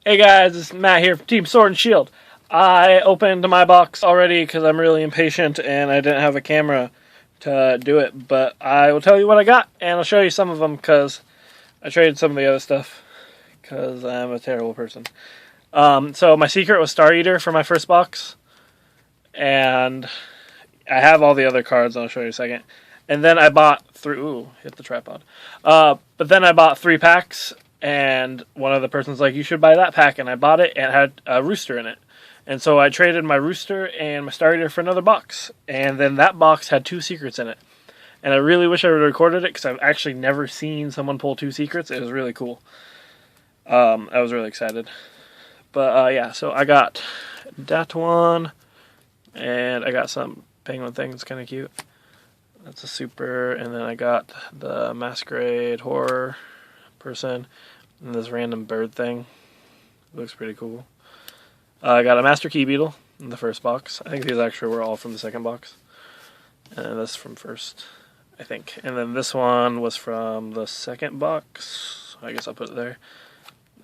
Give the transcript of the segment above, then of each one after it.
Hey guys, it's Matt here from Team Sword and Shield. I opened my box already because I'm really impatient and I didn't have a camera to do it, but I will tell you what I got and I'll show you some of them because I traded some of the other stuff because I'm a terrible person. So my secret was Star Eater for my first box, and I have all the other cards. I'll show you in a second. And then I bought hit the tripod. But then I bought 3 packs, and one of the person's like, you should buy that pack, and I bought it, and it had a rooster in it. And so I traded my rooster and my Star Eater for another box, and then that box had 2 secrets in it. And I really wish I would have recorded it, because I've actually never seen someone pull 2 secrets. It was really cool. I was really excited. But yeah, so I got that one, and I got some penguin thing that's kind of cute. That's a super, and then I got the masquerade horror person, and this random bird thing. It looks pretty cool. I got a master key beetle in the first box. I think these actually were all from the second box. And this from first, I think. And then this one was from the second box. I guess I'll put it there.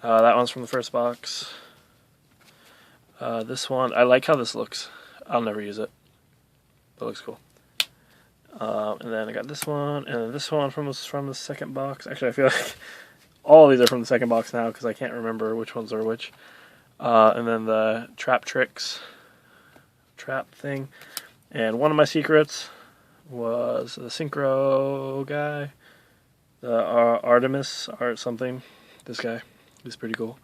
That one's from the first box. This one, I like how this looks. I'll never use it. But it looks cool. And then I got this one, and then this one from the second box. Actually, I feel like all of these are from the second box now because I can't remember which ones are which. And then the trap thing. And one of my secrets was the synchro guy, the Artemis art something. This guy, he's pretty cool.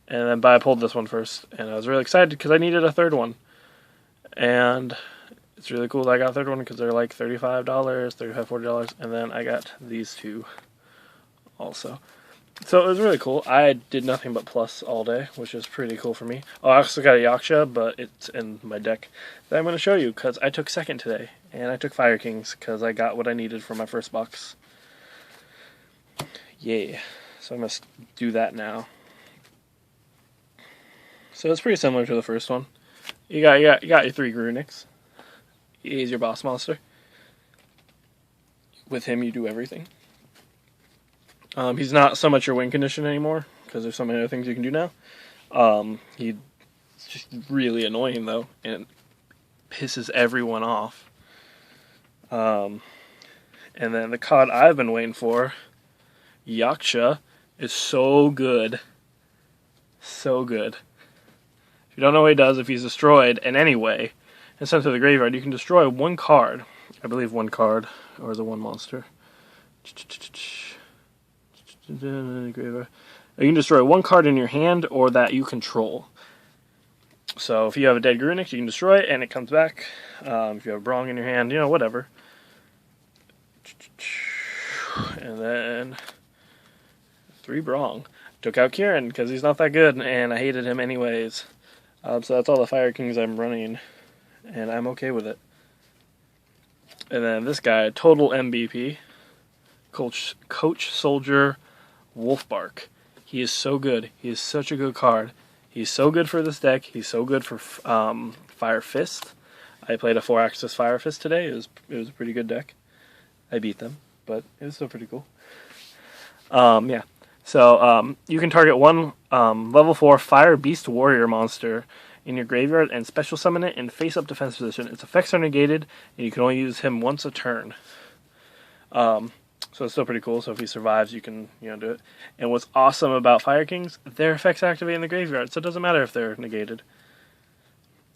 And then I pulled this one first, and I was really excited because I needed a third one. And it's really cool that I got a third one because they're like $35, $40, and then I got these 2 also. So it was really cool. I did nothing but plus all day, which is pretty cool for me. Oh, I also got a Yaksha, but it's in my deck that I'm going to show you because I took second today, and I took Fire Kings because I got what I needed for my first box. Yeah, so I'm going to do that now. So it's pretty similar to the first one. You got your 3 Grunics. He's your boss monster. With him, you do everything. He's not so much your win condition anymore, because there's so many other things you can do now. He's just really annoying, though, and pisses everyone off. And then the card I've been waiting for, Yaksha, is so good. So good. If you don't know what he does, if he's destroyed in any way and sent to the graveyard, you can destroy 1 card. I believe 1 card, or the 1 monster. You can destroy 1 card in your hand or that you control. So if you have a dead Grunic, you can destroy it and it comes back. If you have a Brong in your hand, whatever. And then 3 Brong. Took out Kieran because he's not that good and I hated him anyways. So that's all the Fire Kings I'm running, and I'm okay with it. And then this guy, total MVP, Coach Soldier Wolfbark. He is so good. He is such a good card. He's so good for this deck. He's so good for Fire Fist. I played a 4-axis Fire Fist today. It was a pretty good deck. I beat them, but it was still pretty cool. Yeah. So you can target 1 level 4 Fire Beast Warrior monster in your graveyard and special summon it in face-up defense position. Its effects are negated, and you can only use him once a turn. So it's still pretty cool. So if he survives, you can do it. And what's awesome about Fire Kings, their effects activate in the graveyard, so it doesn't matter if they're negated.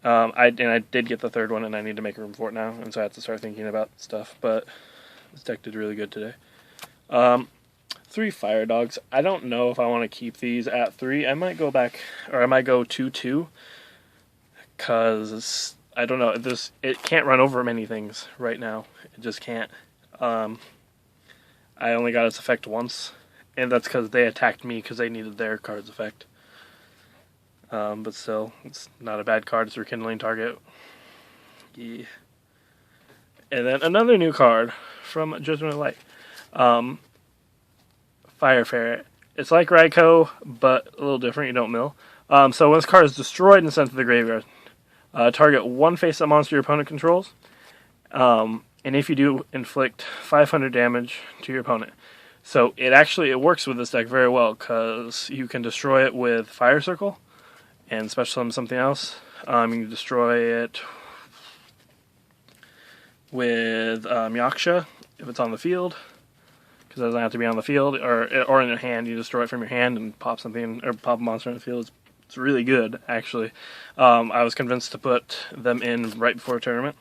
I did get the 3rd one, and I need to make room for it now, and so I have to start thinking about stuff. But this deck did really good today. 3 Fire Dogs. I don't know if I want to keep these at 3. I might go back, or I might go 2-2, because I don't know. It can't run over many things right now. It just can't. I only got its effect once, and that's because they attacked me because they needed their card's effect. But still, it's not a bad card. It's a rekindling target. Yeah. And then another new card from Judgment of Light. Fire Ferret. It's like Raikou, but a little different. You don't mill. So when this card is destroyed and sent to the graveyard, target 1 face-up monster your opponent controls. And if you do, inflict 500 damage to your opponent. So it works with this deck very well because you can destroy it with Fire Circle and special summon something else. You can destroy it with Yaksha if it's on the field, because it doesn't have to be on the field, or in your hand. You destroy it from your hand and pop something, or pop a monster in the field. It's really good, actually. I was convinced to put them in right before a tournament.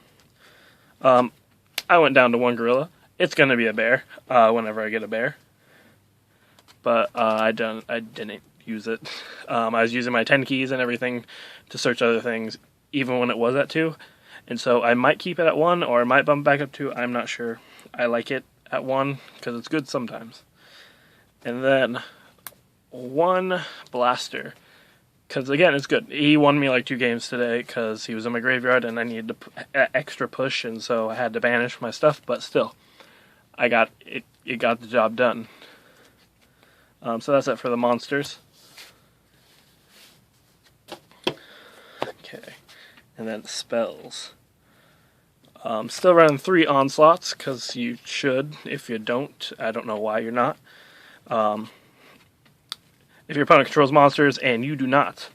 I went down to one gorilla. It's going to be a bear whenever I get a bear. But I didn't use it. I was using my 10 keys and everything to search other things, even when it was at 2. And so I might keep it at 1, or I might bump back up to 2. I'm not sure. I like it at 1 because it's good sometimes. And then 1 blaster. Because, again, it's good. He won me like 2 games today because he was in my graveyard and I needed extra push, and so I had to banish my stuff. But still, I got it. It got the job done. So that's it for the monsters. Okay. And then spells. Still running 3 onslaughts, because you should. If you don't, I don't know why you're not. If your opponent controls monsters and you do not,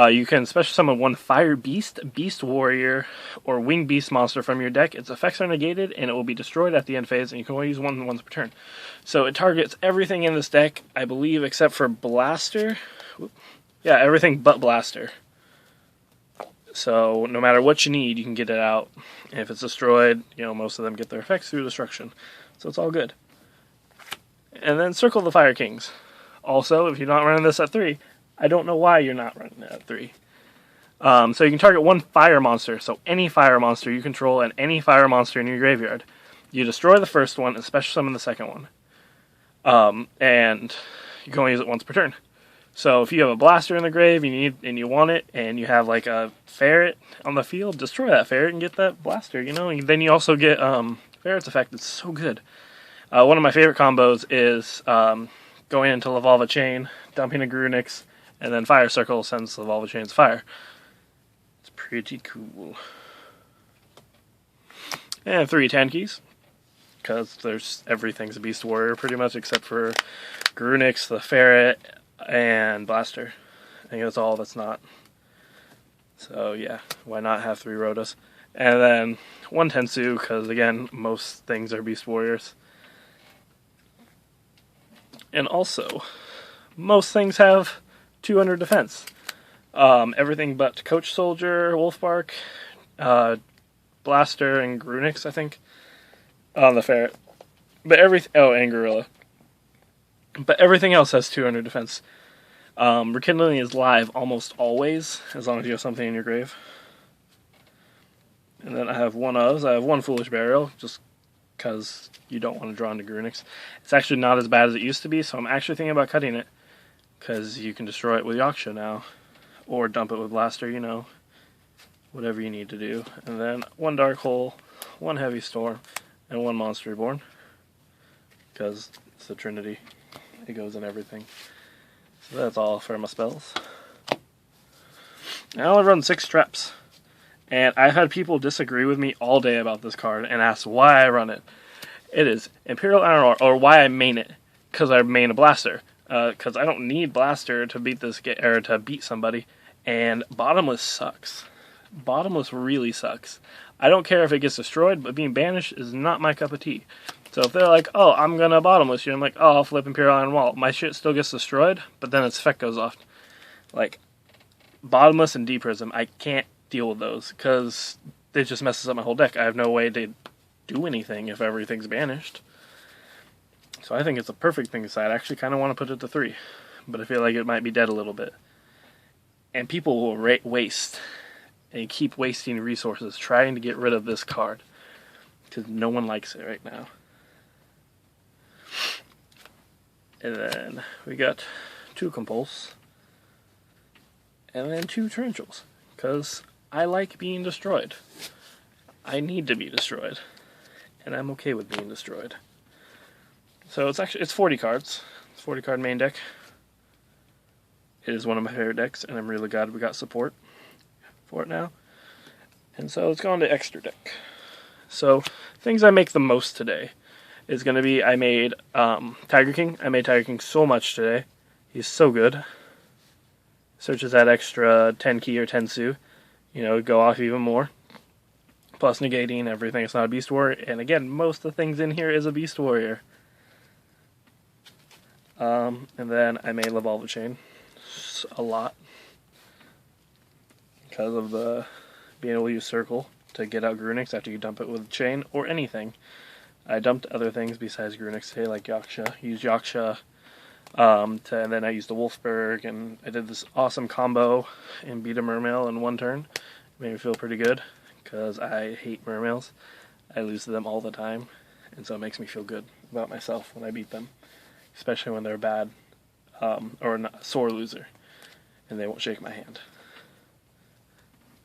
you can special summon 1 Fire Beast, Beast Warrior, or Wing Beast monster from your deck. Its effects are negated, and it will be destroyed at the end phase, and you can only use 1 once per turn. So it targets everything in this deck, I believe, except for Blaster. Yeah, everything but Blaster. So no matter what you need, you can get it out. And if it's destroyed, most of them get their effects through destruction. So it's all good. And then Circle the Fire Kings. Also, if you're not running this at 3, I don't know why you're not running it at 3. So you can target 1 fire monster. So any fire monster you control and any fire monster in your graveyard. You destroy the first one and special summon the second one. And you can only use it once per turn. So if you have a blaster in the grave and you want it, and you have like a ferret on the field, destroy that ferret and get that blaster, And then you also get ferret's effect. It's so good. One of my favorite combos is going into Lavalva Chain, dumping a Grunix, and then Fire Circle sends Lavalva Chain's fire. It's pretty cool. And 3 10 keys, because everything's a Beast Warrior pretty much except for Grunix, the ferret, and Blaster. I think that's all that's not. So yeah, why not have 3 Rotas? And then 1 Tensu, because again, most things are Beast Warriors. And also, most things have 200 defense. Everything but Coach Soldier, Wolfbark, Blaster, and Grunix, I think. On the ferret. But and Gorilla. But everything else has 200 defense. Rekindling is live almost always, as long as you have something in your grave. And then I have 1 Oz. I have 1 Foolish Burial, just because you don't want to draw into Grunix. It's actually not as bad as it used to be, so I'm actually thinking about cutting it, because you can destroy it with Yaksha now, or dump it with Blaster, whatever you need to do. And then 1 Dark Hole, 1 Heavy Storm, and 1 Monster Reborn, because it's the Trinity. It goes in everything. So that's all for my spells. I only run 6 traps. And I've had people disagree with me all day about this card and ask why I run it. It is Imperial Iron Ore, or why I main it. Because I main a Blaster. Because I don't need Blaster to beat to beat somebody. And Bottomless sucks. Bottomless really sucks. I don't care if it gets destroyed, but being banished is not my cup of tea. So if they're like, oh, I'm going to Bottomless you, I'm like, oh, I'll flip Imperial Iron Wall. My shit still gets destroyed, but then its effect goes off. Like, Bottomless and D-Prism, I can't deal with those, because it just messes up my whole deck. I have no way to do anything if everything's banished. So I think it's a perfect thing to decide. I actually kind of want to put it to 3, but I feel like it might be dead a little bit. And people will waste, and keep wasting resources trying to get rid of this card, because no one likes it right now. And then we got 2 Compulse, and then 2 Torrentials, because I like being destroyed. I need to be destroyed, and I'm okay with being destroyed. So it's 40 cards. It's 40 card main deck. It is one of my favorite decks, and I'm really glad we got support for it now. And so let's go on to extra deck. So things I make the most today. is going to be, I made Tiger King. I made Tiger King so much today. He's so good. Searches that extra 10 key or 10 sue. You know, go off even more. Plus negating everything. It's not a Beast Warrior. And again, most of the things in here is a Beast Warrior. And then I made Lavalva Chain. A lot. Because of the being able to use Circle to get out Grunix after you dump it with Chain or anything. I dumped other things besides Grunix today, like Yaksha. Used Yaksha, and then I used the Wolfberg, and I did this awesome combo and beat a Mermail in one turn. It made me feel pretty good, because I hate Mermails. I lose to them all the time, and so it makes me feel good about myself when I beat them. Especially when they're bad, or a sore loser, and they won't shake my hand.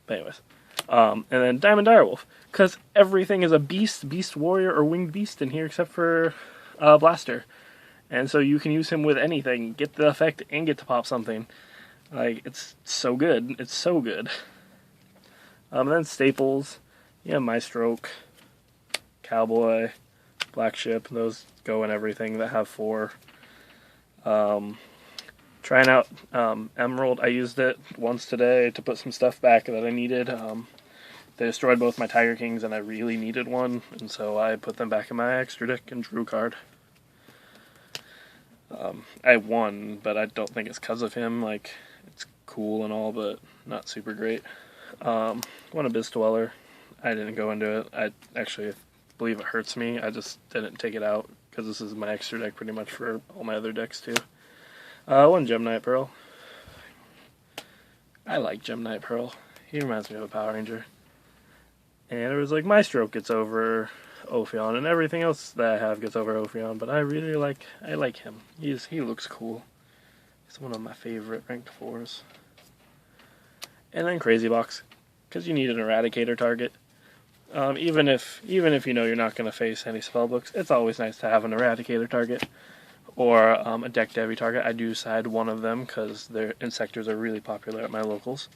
But anyways. And then Diamond Direwolf, because everything is a beast, beast warrior, or winged beast in here except for Blaster. And so you can use him with anything, get the effect, and get to pop something. Like, it's so good. It's so good. And then Staples, yeah, Maestroke, Cowboy, Black Ship, those go in everything that have 4. Trying out Emerald, I used it once today to put some stuff back that I needed. They destroyed both my Tiger Kings and I really needed one, and so I put them back in my extra deck and drew a card. I won, but I don't think it's because of him. Like, it's cool and all, but not super great. Won Abyss Dweller. I didn't go into it. I actually believe it hurts me. I just didn't take it out because this is my extra deck pretty much for all my other decks too. One Gem Knight Pearl. I like Gem Knight Pearl. He reminds me of a Power Ranger. And it was like Maestroke gets over Ophion, and everything else that I have gets over Ophion, but I really like him. He looks cool. He's one of my favorite ranked 4s. And then Crazy Box, because you need an Eradicator target. Even if you know you're not going to face any spellbooks, it's always nice to have an Eradicator target. Or a deck heavy target. I do side one of them because their Insectors are really popular at my locals.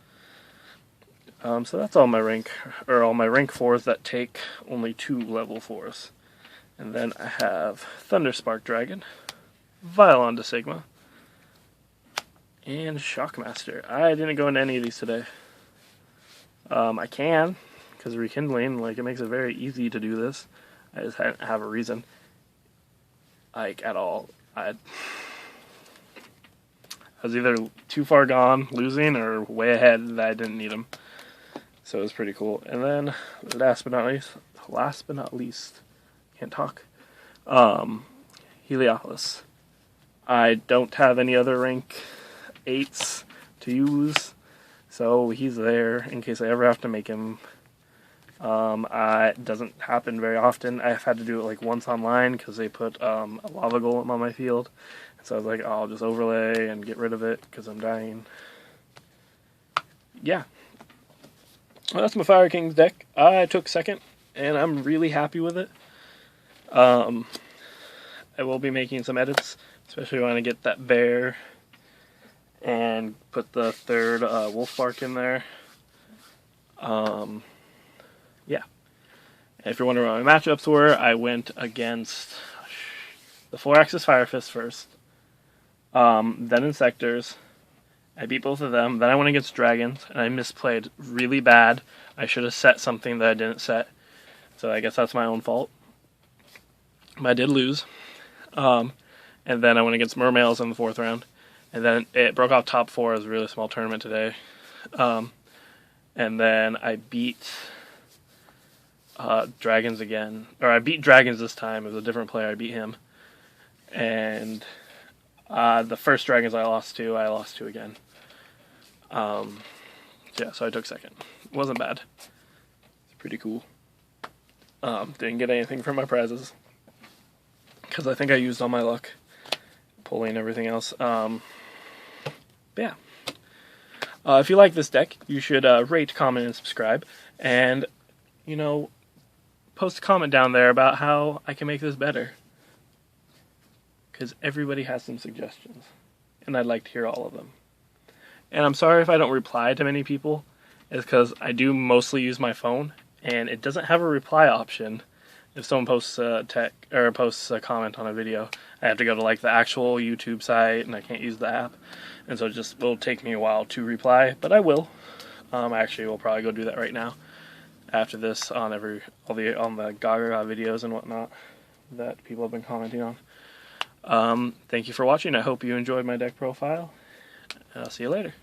So that's all my rank 4s that take only 2 level 4s. And then I have Thunderspark Dragon, Violon de Sigma, and Shockmaster. I didn't go into any of these today. I can, because Rekindling, like, it makes it very easy to do this. I just didn't have a reason, like, at all. I was either too far gone, losing, or way ahead that I didn't need them. So it was pretty cool. And then, last but not least, can't talk, Heliopolis. I don't have any other rank 8s to use, so he's there in case I ever have to make him. It doesn't happen very often. I've had to do it like once online because they put a lava golem on my field. So I was like, oh, I'll just overlay and get rid of it because I'm dying. Yeah. Well, that's my Fire King's deck. I took second, and I'm really happy with it. I will be making some edits, especially when I get that bear and put the 3rd Wolfbark in there. Yeah. And if you're wondering what my matchups were, I went against the 4-Axis Fire Fist first, then Insectors. I beat both of them. Then I went against Dragons, and I misplayed really bad. I should have set something that I didn't set, so I guess that's my own fault. But I did lose. And then I went against Mermails in the 4th round, and then it broke off top 4 as a really small tournament today. And then I beat Dragons again, or I beat Dragons this time. It was a different player. I beat him, and the first Dragons I lost to again. Yeah, so I took second. It wasn't bad. It's pretty cool. Didn't get anything from my prizes because I think I used all my luck pulling everything else. Yeah. If you like this deck, you should rate, comment, and subscribe, and post a comment down there about how I can make this better. Because everybody has some suggestions, and I'd like to hear all of them. And I'm sorry if I don't reply to many people. It's because I do mostly use my phone, and it doesn't have a reply option if someone posts a posts a comment on a video, I have to go to like the actual YouTube site, and I can't use the app, and so it just will take me a while to reply, but I will. Actually, we'll probably go do that right now after this on the Gaga videos and whatnot that people have been commenting on. Thank you for watching. I hope you enjoyed my deck profile, and I'll see you later.